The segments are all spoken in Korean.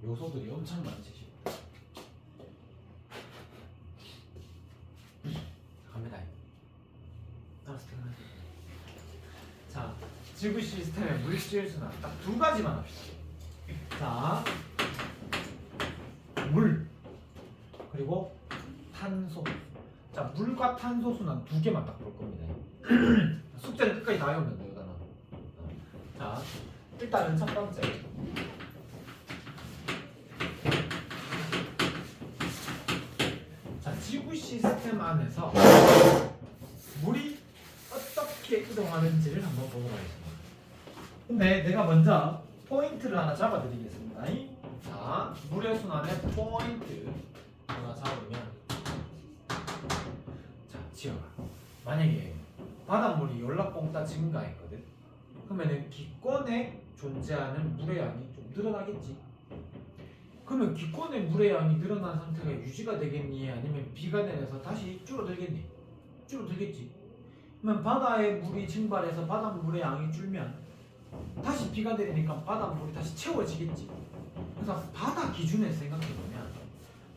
요소들이 엄청 많지. 갑니다. 알아서 퇴근하세요. 자, 지구 시스템의 물질 순환 딱 두 가지만 합시다. 자, 물 그리고 탄소. 자, 물과 탄소 순환 두 개만 딱 볼 겁니다. 숙제는 끝까지 다 외우면 돼요, 단어. 자, 일단은 첫 번째. 자, 지구 시스템 안에서 물이 어떻게 이동하는지를 한번 보도록 하겠습니다. 근데 내가 먼저 포인트를 하나 잡아드리겠습니다. 자, 물의 순환의 포인트 하나 잡으면, 자, 지어봐. 만약에 바닷물이 연락봉따 증가했거든. 그러면은 기권에 존재하는 물의 양이 좀 늘어나겠지. 그러면 기권의 물의 양이 늘어난 상태가 유지가 되겠니? 아니면 비가 내려서 다시 줄어들겠니? 줄어들겠지. 그러면 바다의 물이 증발해서 바닷물의 양이 줄면 다시 비가 내리니까 바닷물이 다시 채워지겠지. 그래서 바다 기준에서 생각해보면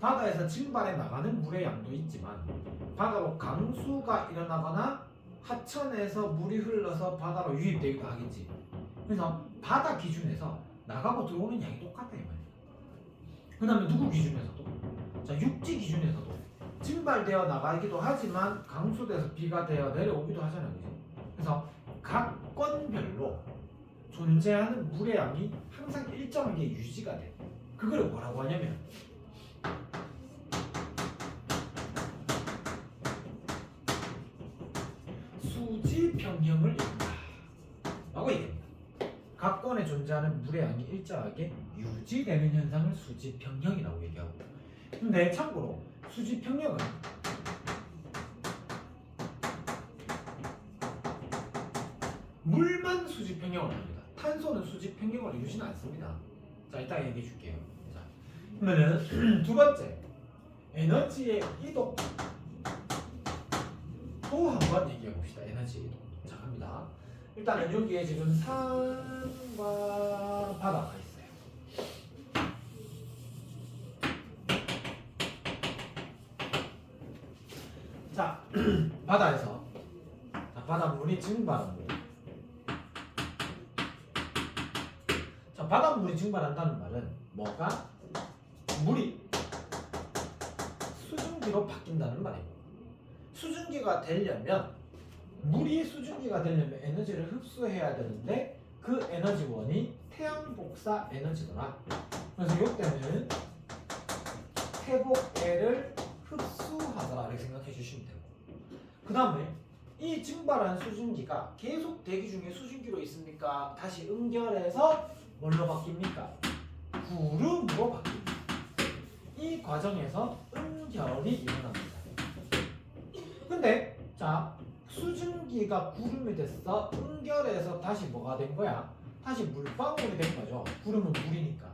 바다에서 증발해 나가는 물의 양도 있지만 바다로 강수가 일어나거나 하천에서 물이 흘러서 바다로 유입되기도 하겠지. 그래서 바다 기준에서 나가고 들어오는 양이 똑같다 이 말이야. 그 다음에 누구 기준에서도? 자, 육지 기준에서도 증발되어 나가기도 하지만 강수돼서 비가 되어 내려오기도 하잖아요. 그치? 그래서 각 건별로 존재하는 물의 양이 항상 일정하게 유지가 돼. 그걸 뭐라고 하냐면 수지평형을 이룬다 라고 얘기합니다. 각 건에 존재하는 물의 양이 일정하게 유지되는 현상을 수지평형이라고 얘기하고, 근데 참고로 수지평형은 물만 수지평형을 합니다. 탄소는 수지평형을 이루지는 않습니다. 자, 이따 얘기해 줄게요. 자, 그러면은 두 번째, 에너지의 이동 또 한번 얘기해 봅시다. 에너지 이동. 자, 갑니다. 일단은 여기에 지금 산과 바다가 있어요. 자, 바다에서 바닷물이 증발합니다. 자, 바닷물이 증발한다는 말은 뭐가? 물이 수증기로 바뀐다는 말이에요. 수증기가 되려면 물이 수증기가 되려면 에너지를 흡수해야 되는데 그 에너지원이 태양 복사 에너지더라. 그래서 이때는 태복애를 흡수하더라 이렇게 생각해 주시면 되고, 그 다음에 이 증발한 수증기가 계속 대기 중에 수증기로 있습니까? 다시 응결해서 뭘로 바뀝니까? 구름으로 바뀝니다. 이 과정에서 응결이 일어납니다. 근데 자, 수증기가 구름이 됐어. 응결해서 다시 뭐가 된 거야? 다시 물방울이 된 거죠. 구름은 물이니까.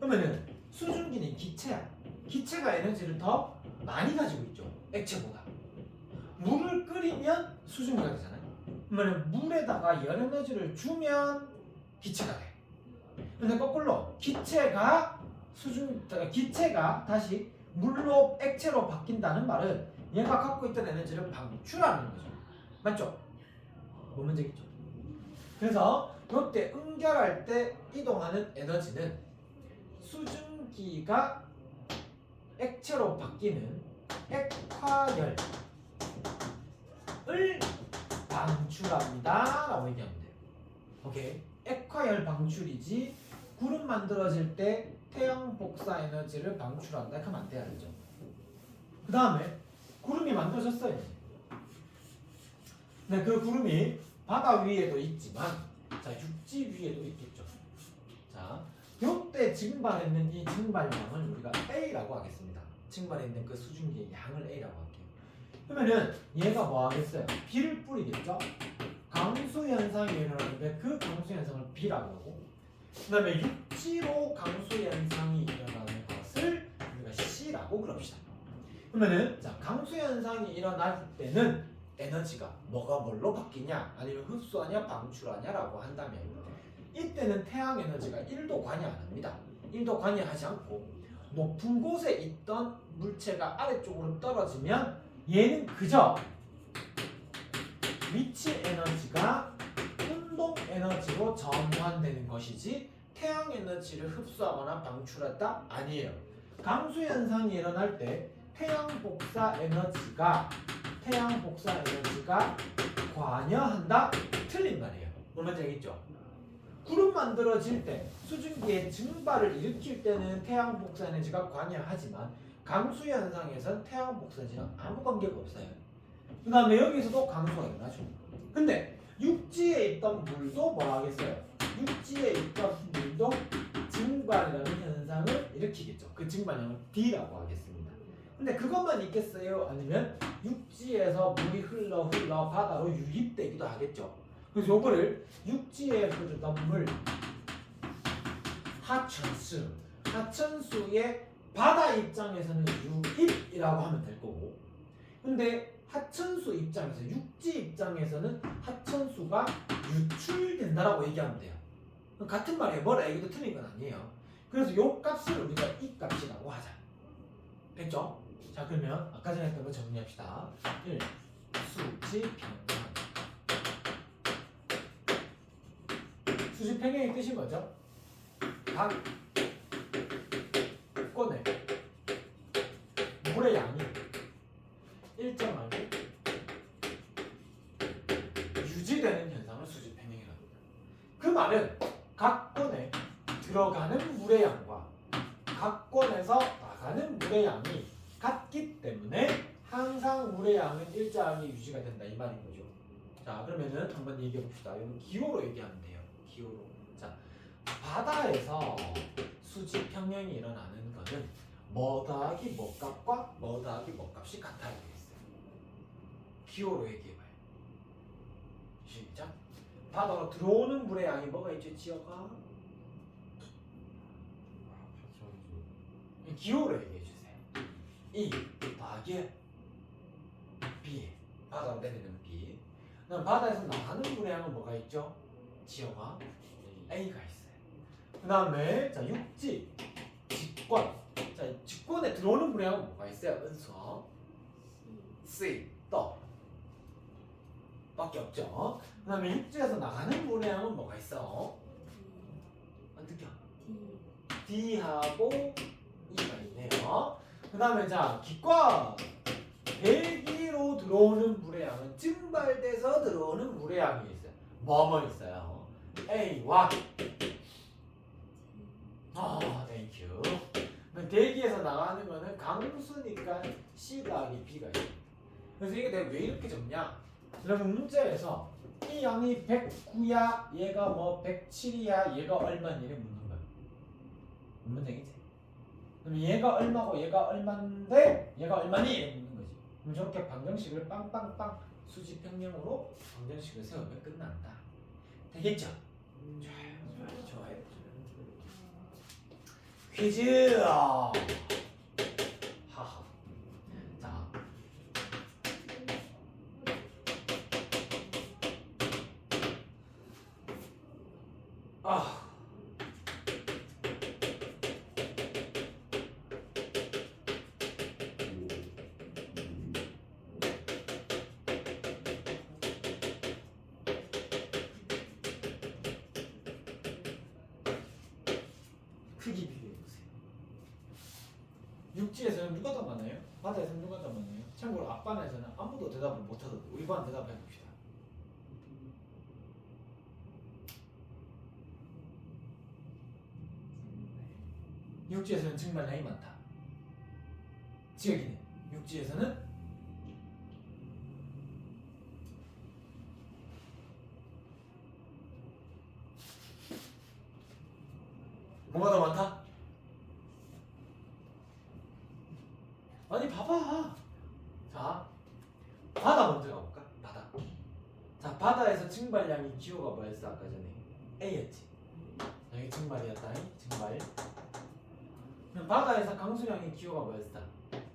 그러면은 수증기는 기체야. 기체가 에너지를 더 많이 가지고 있죠. 액체보다. 물을 끓이면 수증기가 되잖아요. 그러면 물에다가 열 에너지를 주면 기체가 돼. 근데 거꾸로 기체가 다시 물로 액체로 바뀐다는 말은 얘가 갖고 있던 에너지를 방출하는 거죠. 맞죠? 뭔 문제겠죠? 그래서 이때 응결할 때 이동하는 에너지는 수증기가 액체로 바뀌는 액화열을 방출합니다 라고 얘기하면 돼요. 오케이? 액화열 방출이지 구름 만들어질 때 태양 복사 에너지를 방출한다 하면 안 돼야 되죠. 그 다음에 구름이 만들어졌어요. 네, 그 구름이 바다 위에도 있지만, 자, 육지 위에도 있겠죠. 자, 이때 증발했는 이 증발량을 우리가 A라고 하겠습니다. 증발했는 그 수증기의 양을 A라고 할게요. 그러면은 얘가 뭐 하겠어요? B를 뿌리겠죠? 강수 현상이 일어나는데 그 강수 현상을 B라고 하고, 그 다음에 육지로 강수 현상이 일어나는 것을 우리가 C라고 그럽시다. 그러면은 자, 강수 현상이 일어날 때는 에너지가 뭐가 뭘로 바뀌냐, 아니면 흡수하냐 방출하냐라고 한다면 이때는 태양 에너지가 1도 관여 안 합니다. 1도 관여하지 않고 높은 곳에 있던 물체가 아래쪽으로 떨어지면 얘는 그저 위치 에너지가 운동 에너지로 전환되는 것이지 태양 에너지를 흡수하거나 방출했다 아니에요. 강수 현상이 일어날 때 태양 복사 에너지가 관여한다? 틀린 말이에요. 뭔 말인지 알겠죠? 구름 만들어질 때 수증기의 증발을 일으킬 때는 태양 복사 에너지가 관여하지만 강수 현상에선 태양 복사 에너지랑 아무 관계가 없어요. 그 다음에 여기서도 강수가 일어나죠. 근데 육지에 있던 물도 뭐라 하겠어요? 육지에 있던 물도 증발이라는 현상을 일으키겠죠. 그 증발량을 D라고 하겠습니다. 근데 그것만 있겠어요? 아니면 육지에서 물이 흘러 바다로 유입되기도 하겠죠. 그래서 요거를 육지에 흐르던 물 하천수의 바다 입장에서는 유입이라고 하면 될 거고, 근데 하천수 입장에서 육지 입장에서는 하천수가 유출된다라고 얘기하면 돼요. 같은 말이에요. 뭐라 얘기도 틀린 건 아니에요. 그래서 요 값을 우리가 이 값이라고 하자. 됐죠? 자, 그러면 아까 전에 했던 거 정리합시다. 1. 수지 평형. 수지 평형의 뜻이 뭐죠? 각 권의 물의 양이 일정하게 유지되는 현상을 수지 평형이라고 합니다. 그 말은 각 권에 들어가는 물의 양과 각 권에서 나가는 물의 양이 같기 때문에 항상 물의 양은 일정하게 유지가 된다 이 말인 거죠. 자, 그러면은 한번 얘기해 봅시다. 이건 기호로 얘기하면 돼요. 기호로. 자, 바다에서 수지 평형이 일어나는 거는 뭐 더하기 뭐 값과 뭐 더하기 뭐 값이 같아야 되겠어요. 기호로 얘기해봐요. 시작. 바다로 들어오는 물의 양이 뭐가 있죠? 지어가? 기호로 얘기해주세요. E 더하기 B, 바다로 내리는 B. 그다음 바다에서 나가는 물의 양은 뭐가 있죠? 지어가 A가 있어요. 그 다음에 자 육지, 직권. 자 직권에 들어오는 물의 양은 뭐가 있어요? 은수어 C, 또 밖에 없죠. 그 다음에 육지에서 나가는 물의 양은 뭐가 있어? 어떻게? D하고 E가 있네요. 그 다음에 자 기권, 대기로 들어오는 물의 양은 증발돼서 들어오는 물의 양이 있어요. 뭐뭐 있어요? A와 땡큐. 대기에서 나가는 거는 강수니까 C 더하기 B가 있어요. 그래서 이게 내가 왜 이렇게 적냐? 여러분 문제에서 이 양이 109야, 얘가 뭐 107이야, 얘가 얼마니 이래 묻는 거야. 문제겠지? 그럼 얘가 얼마고 얘가 얼마인데 얘가 얼마니 이래 묻는 거지. 그럼 저렇게 방정식을 빵빵빵 수지 평형으로 방정식을 세우면 끝난다. 되겠죠? 좋아요. 퀴즈. 하하. 자. 크기 비교해보세요. 육지에서는 누가 더 많아요? 바다에서는 누가 더 많아요? 참고로 앞반에서는 아무도 대답을 못하더라도 우리 반 대답해봅시다. 육지에서는 증발량이 많다. 지역이네. 육지에서는 뭐가 더 많다? 아니 봐봐. 자, 바다 먼저 가볼까? 바다. 자, 바다에서 증발량이 기호가 뭐였어 아까 전에? A였지. 여기 증발이었다. 증발. 그럼 바다에서 강수량의 기호가 뭐였어?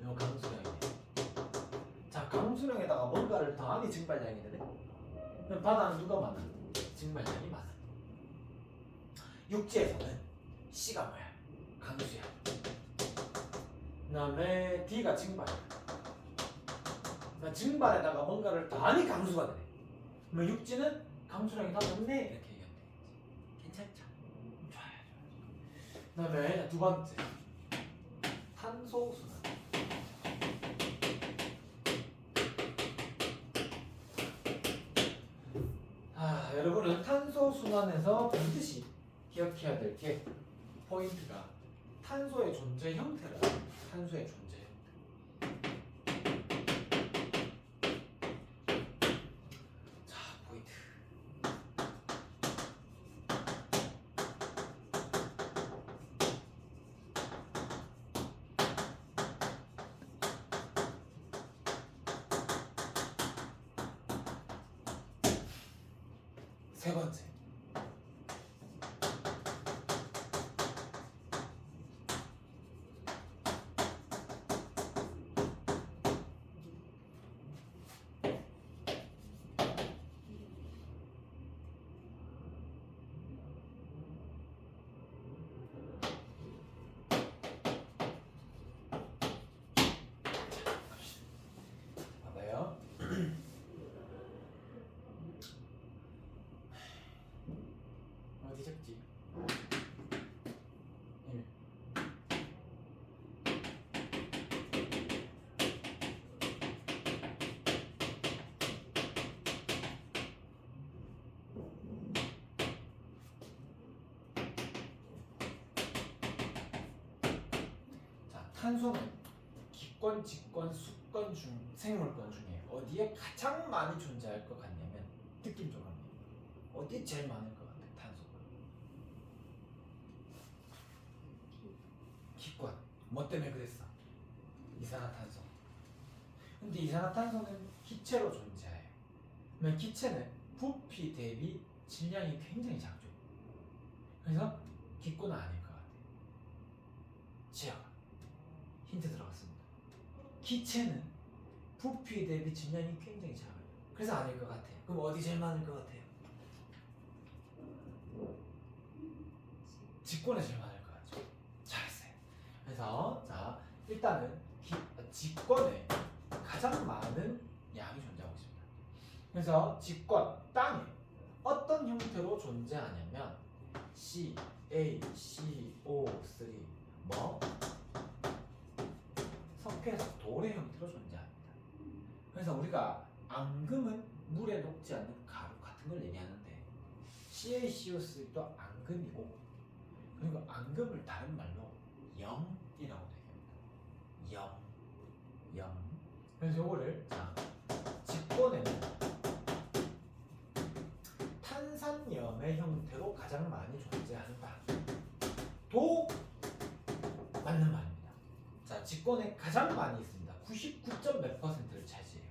이거 강수량이네. 자, 강수량에다가 뭔가를 더하니 증발량이 되네. 그럼 바다는 누가 많아? 증발량이 많아. 육지에서는 C가 뭐야? 강수야. 그 다음에 D가 증발이야. 그러니까 증발에다가 뭔가를 더하니 강수가 되네. 그러면 육지는 강수량이 다 높네 이렇게 얘기하면 되겠지. 괜찮죠? 좋아요. 그 다음에 두 번째 탄소순환. 여러분은 탄소순환에서 반드시 기억해야 될 게 포인트가 탄소의 존재 형태를 탄소의 존재 형태. 자, 포인트. 세 번째. 봐봐요. 어디 적지? 1. 자, 탄소는 기권, 직권, 수권 중 생물권 중에 어디에 가장 많이 존재할 것 같냐면 느낌적으로 어디에 제일 많을 것 같아? 탄소가. 기권. 뭐 때문에 그랬어? 이산화탄소. 근데 이산화탄소는 기체로 존재해요. 그러면 기체는 부피 대비 질량이 굉장히 작죠. 그래서 기권은 아닐 것 같아요. 지하 힌트 들어갔습니다. 기체는 부피 대비 질량이 굉장히 작아요. 그래서 아닐 것 같아요. 그럼 어디 제일 많을 것 같아요? 직권에 제일 많을 것 같죠. 잘했어요. 그래서 자 일단은 직권에 가장 많은 양이 존재하고 있습니다. 그래서 직권 땅에 어떤 형태로 존재하냐면 CaCO3 뭐 석회에서 돌의 형태로 존재합니다. 그래서 우리가 앙금은 물에 녹지 않는 가루 같은 걸 얘기하는데 CaCO3도 앙금이고 그리고 앙금을 다른 말로 영이라고 얘기합니다. 영. 그래서 요거를 자 직권에는 탄산염의 형태로 가장 많이 존재한다. 도 맞는 말입니다. 자, 직권에 가장 많이 있습니다. 99.몇 %를 차지해요.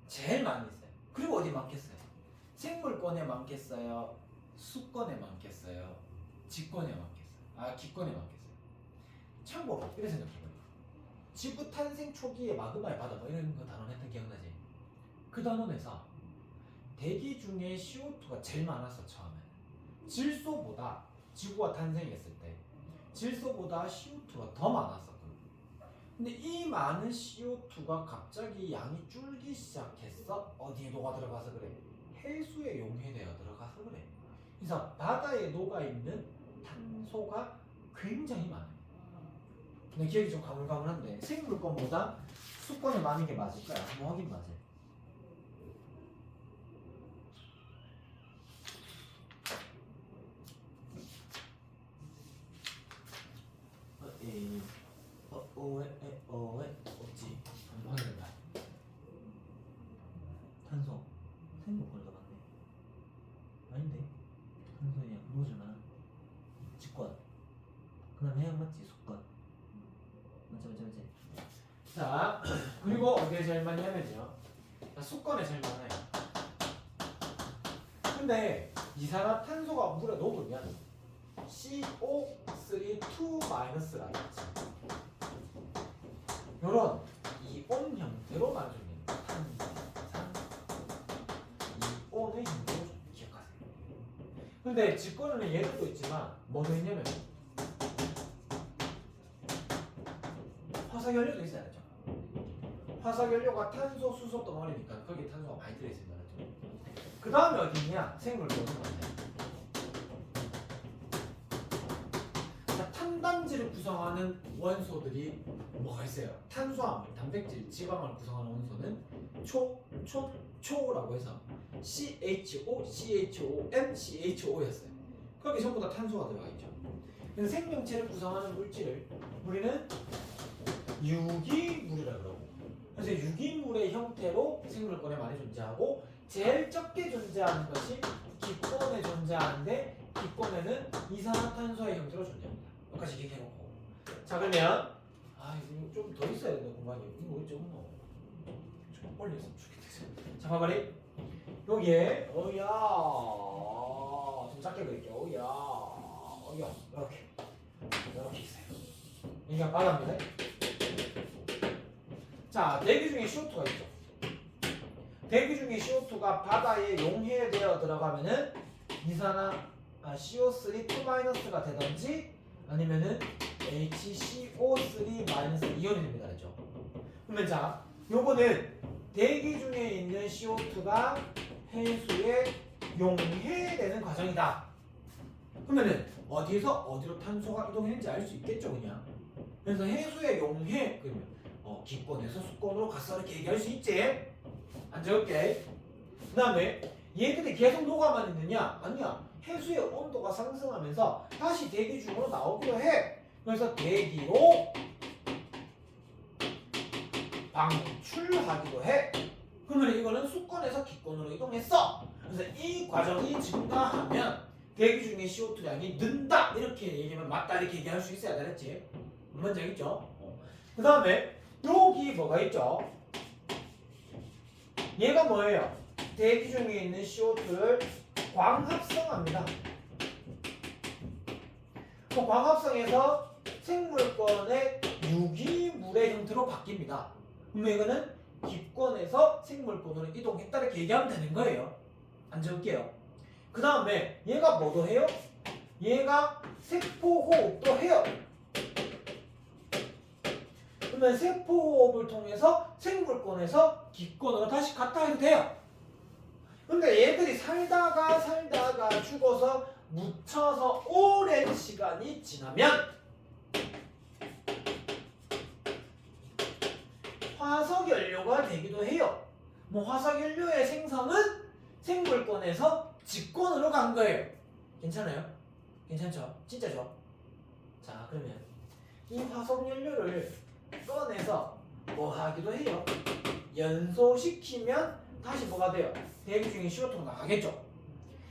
제일 많이 있어요. 그리고 어디 많겠어요? 생물권에 많겠어요? 수권에 많겠어요? 직권에 많겠어요? 기권에 많겠어요? 참고로 이렇게 생각해봐요. 지구 탄생 초기에 마그마의 바다 뭐 이런 거 단원했던 기억나지? 그 단원에서 대기 중에 CO2가 제일 많았어. 처음에 질소보다 지구가 탄생했을 때 질소보다 CO2가 더 많았었거든. 근데 이 많은 CO2가 갑자기 양이 줄기 시작했어. 어디에 녹아 들어가서 그래? 해수에 용해되어 들어가서 그래. 그래서 바다에 녹아있는 탄소가 굉장히 많아요. 근데 기억이 좀 가물가물한데 생물권보다 수권이 많은 게 맞을까요? 한번 확인 맞아요. 없지. 한번 확인해봐. 탄소 생물권이 더 많네. 아닌데 탄소냐 누구잖아. 직권. 그다음 해양 맞지? 수권. 맞지. 자 그리고 어디에 제일 많이 하면요? 수권에 제일 많아요. 근데 이산화탄소가 물에 녹으면 CO3 2- 라겠지. 요런 이온 형태로만 존재합니다. 탄산 이온의 형태로 기억하세요. 그럼 근데 직권에는 얘들도 있지만 뭐도 있냐면 화석연료도 있어야죠. 화석연료가 탄소, 수소 덩어리니까 거기에 탄소가 많이 들어있습니다. 그 다음에 어디 있냐? 생물권은 없네. 자, 탄단지를 구성하는 원소들이 뭐가 있어요? 탄수화물, 단백질, 지방을 구성하는 원소는 초라고 해서 CHO, CHON, CHO였어요. 거기 전부 다 탄소가 들어가 있죠. 그래서 생명체를 구성하는 물질을 우리는 유기물이라고 그러고, 그래서 유기물의 형태로 생물권에 많이 존재하고 제일 적게 존재하는 것이 기권에 존재하는데 기권에는 이산화탄소의 형태로 존재합니다. 여기까지 기억해놓고, 자 그러면 이거 좀 더 있어야 된다 공간이. 이거 왜 적은 거? 좀 빨리 했으면 좋겠다. 자 봐봐리 여기에 좀 작게 그릴게요. 어야 이렇게 있어요. 이게 바다입니다. 자 대기 중에 CO2가 있죠. 대기 중에 CO2가 바다에 용해되어 들어가면은 CO3 2-가 되든지 아니면은 HCO3- 이온이 됩니다. 그렇죠? 그러면 자, 요거는 대기 중에 있는 CO2가 해수에 용해되는 과정이다. 그러면은 어디에서 어디로 탄소가 이동했는지 알 수 있겠죠, 그냥. 그래서 해수에 용해 그러면 기권에서 수권으로 갔어 이렇게 얘기할 수 있지. 안 적을게. 그 다음에 얘들이 계속 녹아만 있느냐? 아니야. 해수의 온도가 상승하면서 다시 대기 중으로 나오기도 해. 그래서 대기로 방출하기도 해. 그러면 이거는 수권에서 기권으로 이동했어. 그래서 이 과정이 증가하면 대기 중에 CO2 양이 는다 이렇게 얘기하면 맞다 이렇게 얘기할 수 있어야 되겠지. 뭔지 알겠죠? 그 다음에 여기 뭐가 있죠? 얘가 뭐예요? 대기 중에 있는 CO2를 광합성합니다. 그 광합성에서 생물권의 유기물의 형태로 바뀝니다. 그러면 이거는 기권에서 생물권으로 이동했다 이렇게 얘기하면 되는 거예요. 안 적을게요. 그 다음에 얘가 뭐도 해요? 얘가 세포호흡도 해요. 그러면 세포호흡을 통해서 생물권에서 기권으로 다시 갔다 해도 돼요. 근데 얘들이 살다가 죽어서 묻혀서 오랜 시간이 지나면 화석연료가 되기도 해요. 화석연료의 생성은 생물권에서 직권으로 간 거예요. 괜찮아요? 괜찮죠? 진짜죠? 자 그러면 이 화석연료를 꺼내서 뭐 하기도 해요? 연소시키면 다시 뭐가 돼요? 대기 중에 CO2가 나가겠죠?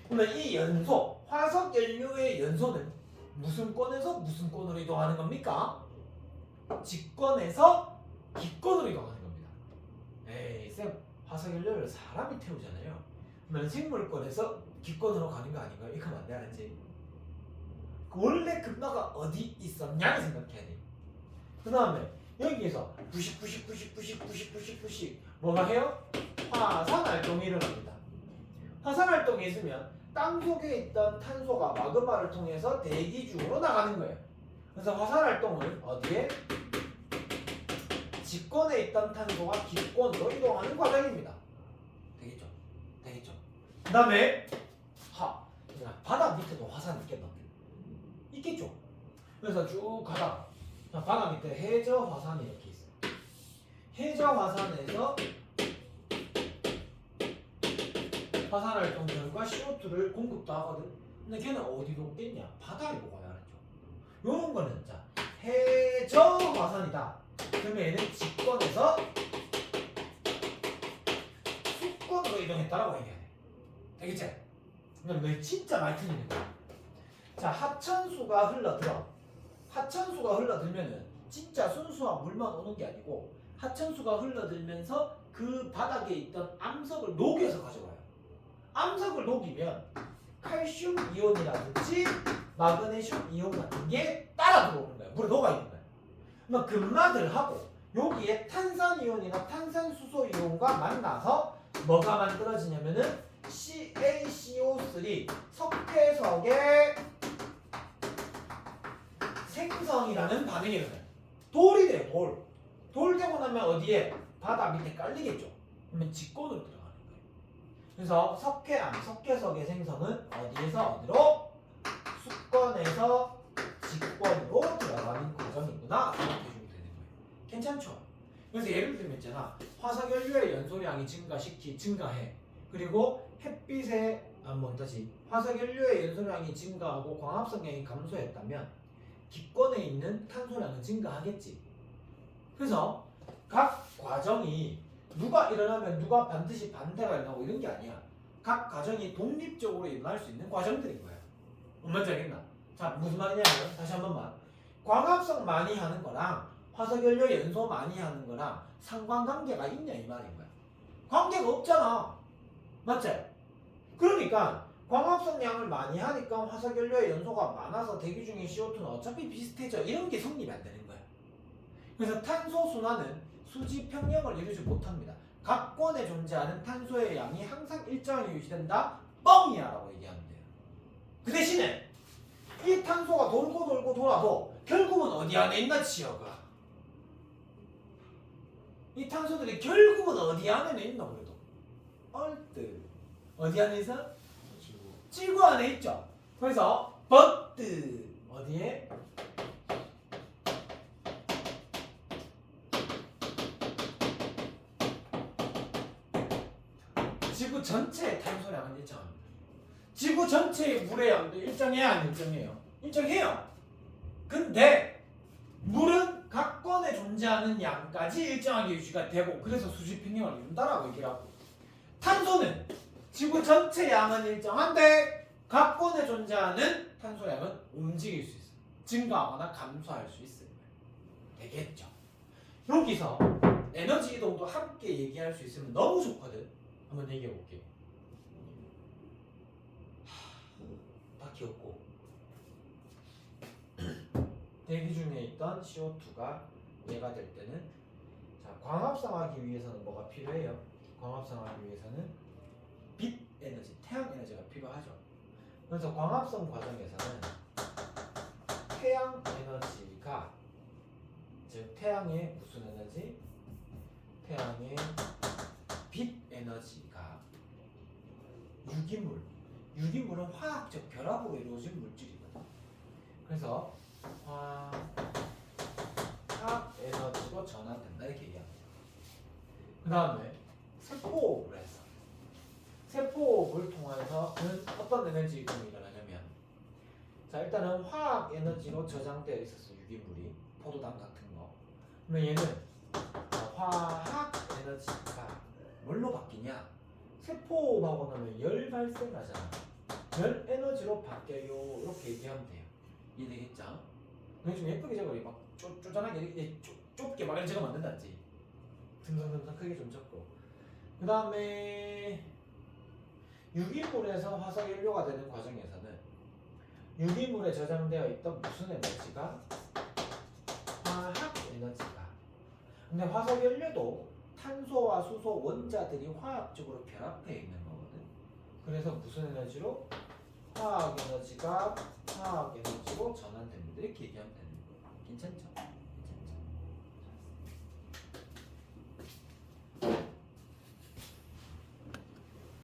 그러면 이 연소, 화석연료의 연소는 무슨 권에서 무슨 권으로 이동하는 겁니까? 직권에서 기권으로 이동하는 겁니다. 에이 쌤, 화석연료를 사람이 태우잖아요. 그러면 생물권에서 기권으로 가는 거 아닌가요? 이거 맞네 알았지? 원래 근거가 어디 있었냐를 생각해야 돼. 그 다음에 여기에서 부식 뭐가 해요? 화산활동이 일어납니다. 화산활동이 있으면 땅속에 있던 탄소가 마그마를 통해서 대기 중으로 나가는 거예요. 그래서 화산활동은 어디에? 직권에 있던 탄소가 기권으로 이동하는 과정입니다. 되겠죠? 되겠죠? 그 다음에 바다 밑에도 화산이 있겠나? 있겠죠? 그래서 쭉 가다가 바다 밑에 해저 화산이 이렇게 있어요. 해저 화산에서 화산활동 결과 CO2를 공급도 하거든. 근데 걔는 어디로 오겠냐? 바다에 녹아야 하죠. 요런 거는 자 해저 화산이다. 그러면 얘는 직권에서 수권으로 이동했다라고 얘기해야 돼. 되겠지? 그럼 왜 진짜 많이 틀리는 거야? 자 하천수가 흘러들어. 하천수가 흘러들면은 진짜 순수한 물만 오는 게 아니고 하천수가 흘러들면서 그 바닥에 있던 암석을 녹여서 가져와요. 암석을 녹이면 칼슘 이온이라든지 마그네슘 이온 같은 게 따라 들어오는 거예요. 물에 녹아 있는 거예요. 그러면 금마들하고 여기에 탄산 이온이나 탄산수소 이온과 만나서 뭐가 만들어지냐면은 CaCO3 석회석의 생성이라는 반응이 일어나요. 돌이 돼요. 돌 되고 나면 어디에? 바다 밑에 깔리겠죠. 그러면 직권으로 들어가는 거예요. 그래서 석회석의 생성은 어디에서 어디로? 수권에서 직권으로 들어가는 과정이구나 생각해 주면 되는 거예요. 괜찮죠? 그래서 예를 들면 있잖아. 화석연료의 연소량이 증가해. 그리고 햇빛에 화석연료의 연소량이 증가하고 광합성량이 감소했다면 기권에 있는 탄소량은 증가하겠지. 그래서 각 과정이 누가 일어나면 누가 반드시 반대가 일어나고 이런 게 아니야. 각 과정이 독립적으로 일어날 수 있는 과정들인 거야. 뭔지 알겠나? 자, 무슨 말이냐면 다시 한 번만. 광합성 많이 하는 거랑 화석연료 연소 많이 하는 거랑 상관관계가 있냐 이 말인 거야. 관계가 없잖아. 맞지? 그러니까 광합성량을 많이 하니까 화석연료의 연소가 많아서 대기 중인 CO2는 어차피 비슷해져. 이런 게 성립이 안 되는 거야. 그래서 탄소 순환은 수지 평형을 이루지 못합니다. 각 권에 존재하는 탄소의 양이 항상 일정하게 유지된다. 뻥이야 라고 얘기하면 돼요. 그 대신에 이 탄소가 돌고 돌아도 결국은 어디 안에 있나 지역아. 이 탄소들이 결국은 어디 안에 있나 그래도 얼뜻 어디 안에 있어? 지구 안에 있죠. 그래서 버트 어디에? 지구 전체의 탄소량은 일정합니다. 지구 전체의 물의 양도 일정해야 안 일정해요? 일정해요. 근데 물은 각 권에 존재하는 양까지 일정하게 유지가 되고 그래서 수지평형을 이룬다라고 얘기를 하고 탄소는 지구 전체 양은 일정한데 각 권에 존재하는 탄소량은 움직일 수 있어요. 증가하거나 감소할 수 있어요. 되겠죠. 여기서 에너지 이동도 함께 얘기할 수 있으면 너무 좋거든. 한번 얘기해 볼게요. 다 귀엽고 대기 중에 있던 CO2가 얘가 될 때는 자, 광합성하기 위해서는 뭐가 필요해요? 광합성하기 위해서는 빛 에너지, 태양 에너지가 필요하죠. 그래서 광합성 과정에서는 태양 에너지가 즉 태양의 무슨 에너지? 태양의 빛 에너지가 유기물은 화학적 결합으로 이루어진 물질이거든. 그래서 화학 에너지로 전환된다 이렇게 얘기합니다. 그 다음에 세포호흡을 해서 세포호흡을 통해서는 어떤 에너지 이동이 일어나냐면 자 일단은 화학 에너지로 저장되어 있었어 유기물이 포도당 같은 거. 그러면 얘는 화학 에너지가 뭘로 바뀌냐? 세포호흡하고 나면 열 발생하잖아. 열 에너지로 바뀌어요. 이렇게 얘기하면 돼요. 이해되겠죠? 근데 좀 예쁘게 적어요. 막 쪼잔하게 이렇게 좁게 막 이렇게 적으면 안 된다지. 듬성듬성 크게 좀 적고. 그 다음에 유기물에서 화석연료가 되는 과정에서는 유기물에 저장되어 있던 무슨 에너지가? 화학 에너지가. 근데 화석연료도 탄소와 수소 원자들이 화학적으로 결합해 있는 거거든. 그래서 무슨 에너지로? 화학 에너지가 화학 에너지로 전환됩니다. 이렇게 얘기하면 되는 거예요. 괜찮죠?